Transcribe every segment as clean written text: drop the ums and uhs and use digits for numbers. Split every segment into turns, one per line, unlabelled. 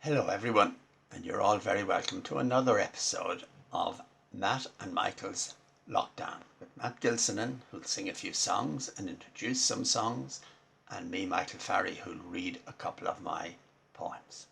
Hello everyone, and you're all very welcome to another episode of Matt and Michael's Lockdown with Matt Gilsenan, who'll sing a few songs and introduce some songs, and me, Michael Farry, who'll read a couple of my poems.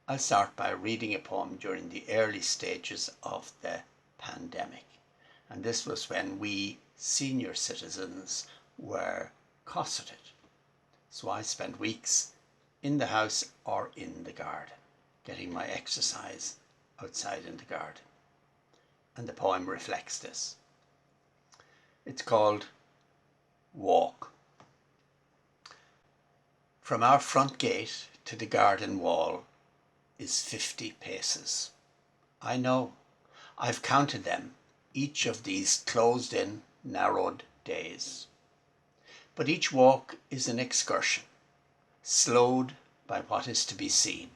I'll start by reading a poem during the early stages of the pandemic, and this was when we senior citizens were cosseted. So I spent weeks in the house or in the garden, getting my exercise outside in the garden. And the poem reflects this. It's called Walk. From our front gate to the garden wall is 50 paces. I know, I've counted them, each of these closed-in, narrowed days. But each walk is an excursion, slowed by what is to be seen.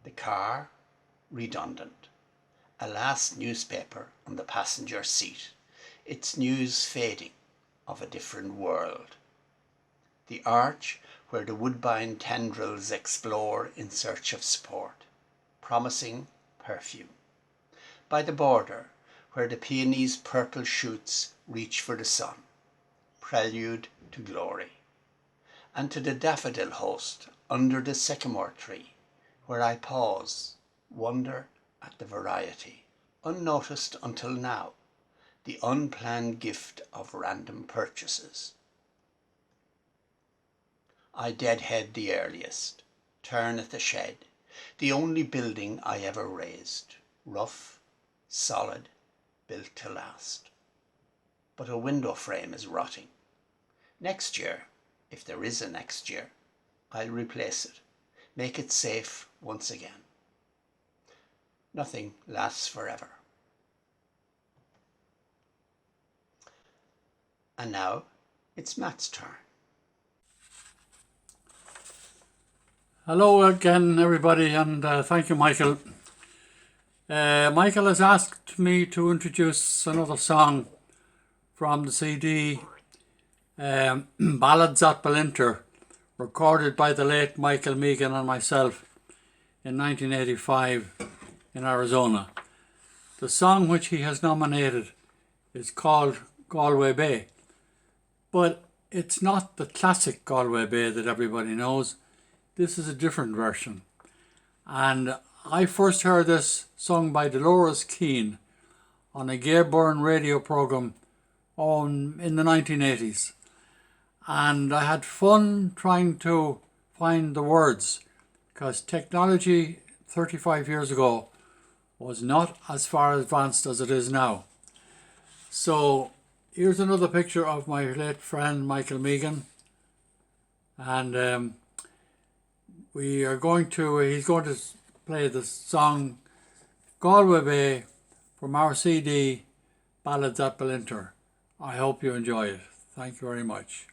The car, redundant. A last newspaper on the passenger seat, its news fading of a different world. The arch where the woodbine tendrils explore in search of support, promising perfume. By the border where the peony's purple shoots reach for the sun, prelude to glory. And to the daffodil host under the sycamore tree, where I pause, wonder at the variety, unnoticed until now, the unplanned gift of random purchases. I deadhead the earliest, turn at the shed, the only building I ever raised, rough, solid, built to last. But a window frame is rotting. Next year, if there is a next year, I'll replace it, make it safe once again. Nothing lasts forever. And now it's Matt's turn.
Hello again, everybody, and thank you, Michael. Michael has asked me to introduce another song from the CD Ballads at Ballinter, recorded by the late Michael Megan and myself in 1985 in Arizona. The song which he has nominated is called Galway Bay, but it's not the classic Galway Bay that everybody knows. This is a different version, and I first heard this sung by Dolores Keane on a Gay Byrne radio programme in the 1980s. And I had fun trying to find the words, because technology 35 years ago was not as far advanced as it is now. So here's another picture of my late friend Michael Megan, and he's going to play the song Galway Bay from our CD Ballads at Ballinter. I hope you enjoy it. Thank you very much.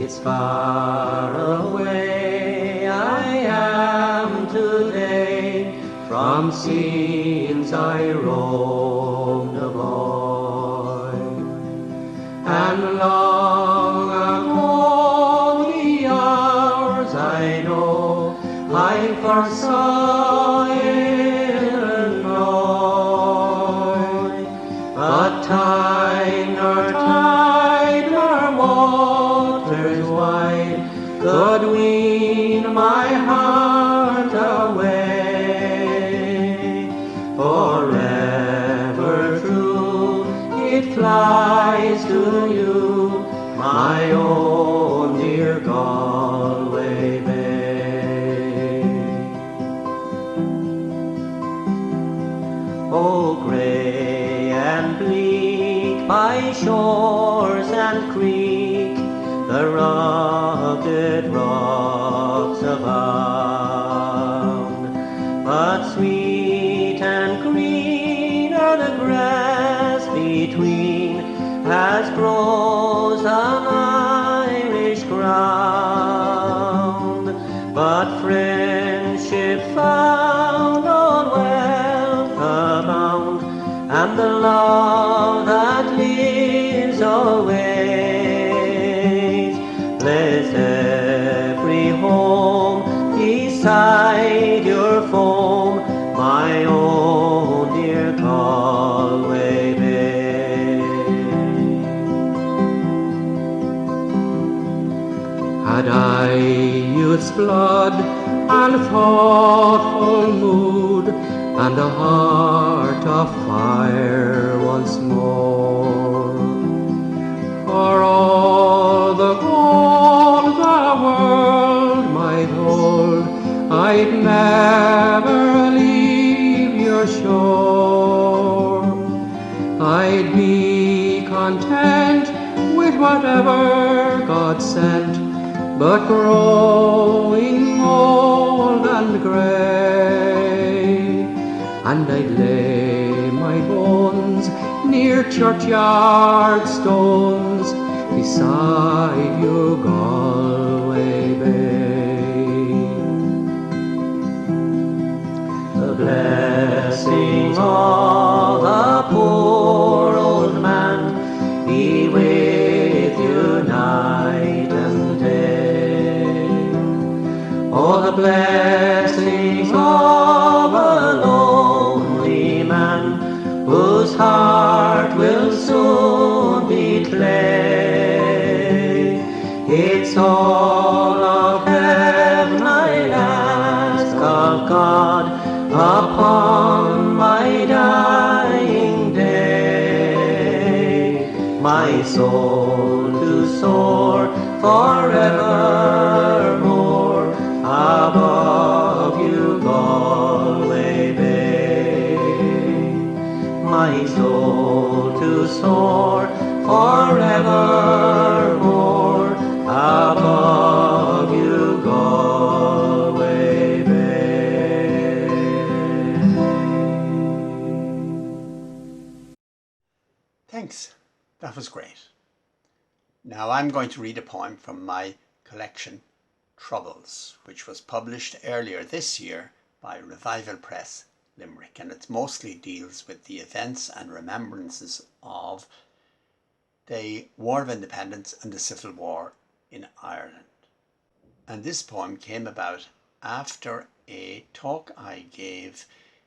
It's far away I am today from scenes I roamed a boy, and long ago the hours I know I first saw Illinois, but time nor tide nor waters wide could wean my heart away. Forever true it flies to you, my own dear Galway Bay. Oh, grey and bleak by shores and creek, the rugged rocks abound, but sweet and green are the grass between, as grows on Irish ground. But friendship found all well the love that lives always. Bless every home beside your foam, my own dear Galway Bay. Had I youth's blood and thoughtful mood, and a heart of fire once more, for all the gold the world might hold, I'd never leave your shore. I'd be content with whatever God sent, but growing old and grey, and I'd lay my bones near churchyard stones beside your Galway Bay. The blessings of the poor old man be with you night and day. Oh, the blessings of a lonely man whose heart will soon be clay. It's all of heaven I'll ask of God upon my dying day, my soul to soar forevermore above you, Galway Bay. My soul to soar forevermore above you, Galway Bay.
Thanks. That was great. Now I'm going to read a poem from my collection, Troubles, which was published earlier this year by Revival Press, Limerick, and it mostly deals with the events and remembrances of the War of Independence and the Civil War in Ireland. And this poem came about after a talk I gave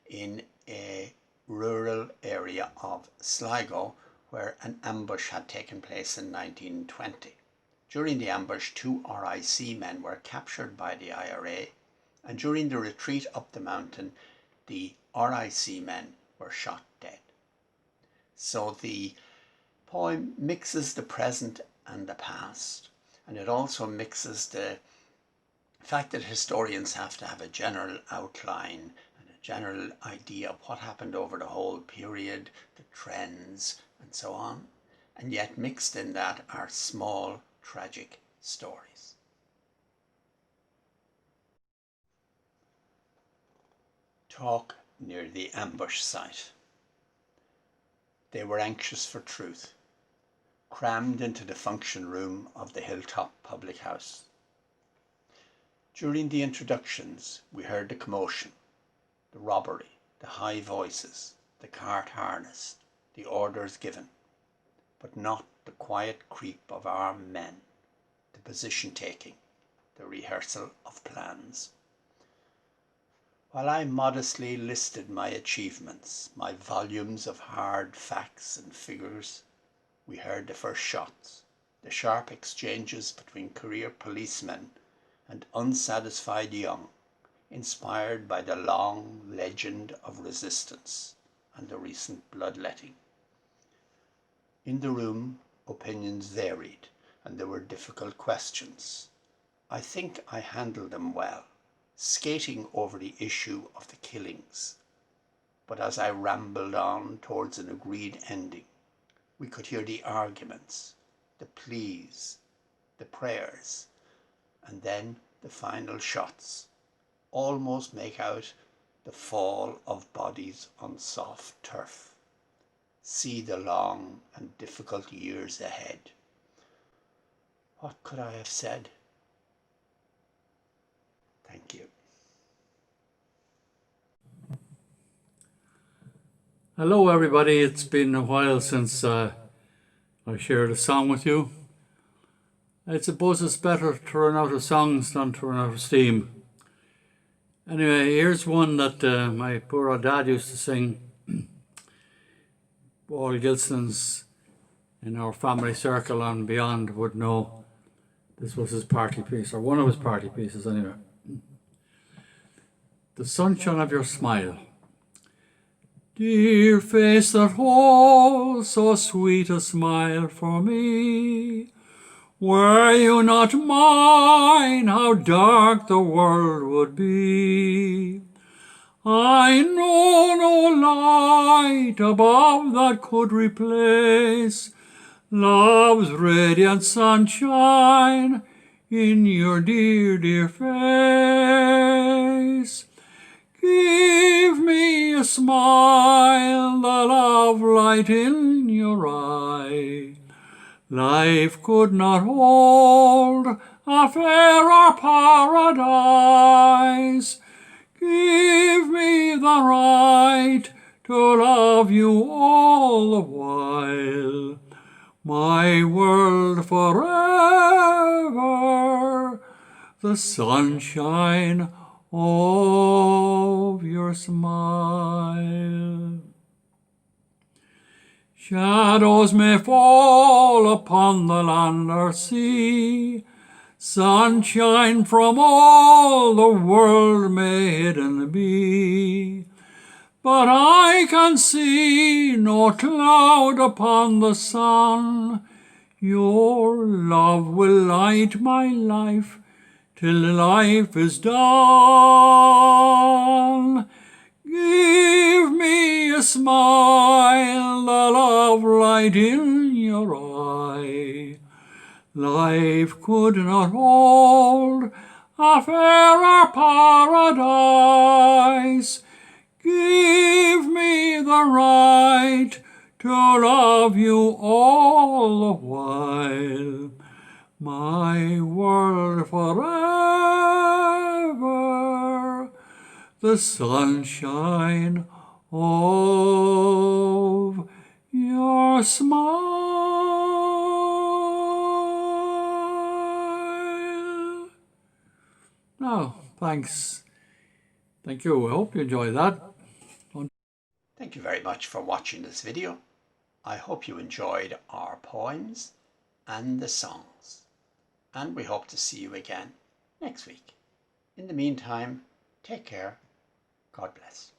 in a rural area of Sligo, where an ambush had taken place in 1920. During the ambush, 2 RIC men were captured by the IRA, and during the retreat up the mountain, the RIC men were shot dead. So the poem mixes the present and the past, and it also mixes the fact that historians have to have a general outline and a general idea of what happened over the whole period, the trends, and so on, and yet mixed in that are small, tragic stories. Talk near the ambush site. They were anxious for truth, crammed into the function room of the Hilltop Public House. During the introductions, we heard the commotion, the robbery, the high voices, the cart harnessed, the orders given, but not the quiet creep of armed men, the position taking, the rehearsal of plans. While I modestly listed my achievements, my volumes of hard facts and figures, we heard the first shots, the sharp exchanges between career policemen and unsatisfied young, inspired by the long legend of resistance and the recent bloodletting. In the room, opinions varied, and there were difficult questions. I think I handled them well, skating over the issue of the killings. But as I rambled on towards an agreed ending, we could hear the arguments, the pleas, the prayers, and then the final shots, almost make out the fall of bodies on soft turf. See the long and difficult years ahead. What could I have said? Thank you.
Hello everybody, it's been a while since I shared a song with you. I suppose it's better to run out of songs than to run out of steam. Anyway, here's one that my poor old dad used to sing. All Gilsenans in our family circle and beyond would know this was his party piece, or one of his party pieces anyway. The sunshine of your smile. Dear face that holds so sweet a smile for me, were you not mine, how dark the world would be. I know no light above that could replace love's radiant sunshine in your dear, dear face. Give me a smile, the love light in your eye. Life could not hold a fairer paradise. Give me the right to love you all the while. My world forever, the sunshine of your smile. Shadows may fall upon the land or sea, sunshine from all the world may hidden be, but I can see no cloud upon the sun. Your love will light my life till life is done. Give me a smile, the love light in your eye. Life could not hold a fairer paradise. Give me the right to love you all the while. My world forever, the sunshine of your smile. Now, thanks. Thank you. I hope you enjoyed that.
Thank you very much for watching this video. I hope you enjoyed our poems and the songs, and we hope to see you again next week. In the meantime, take care. God bless.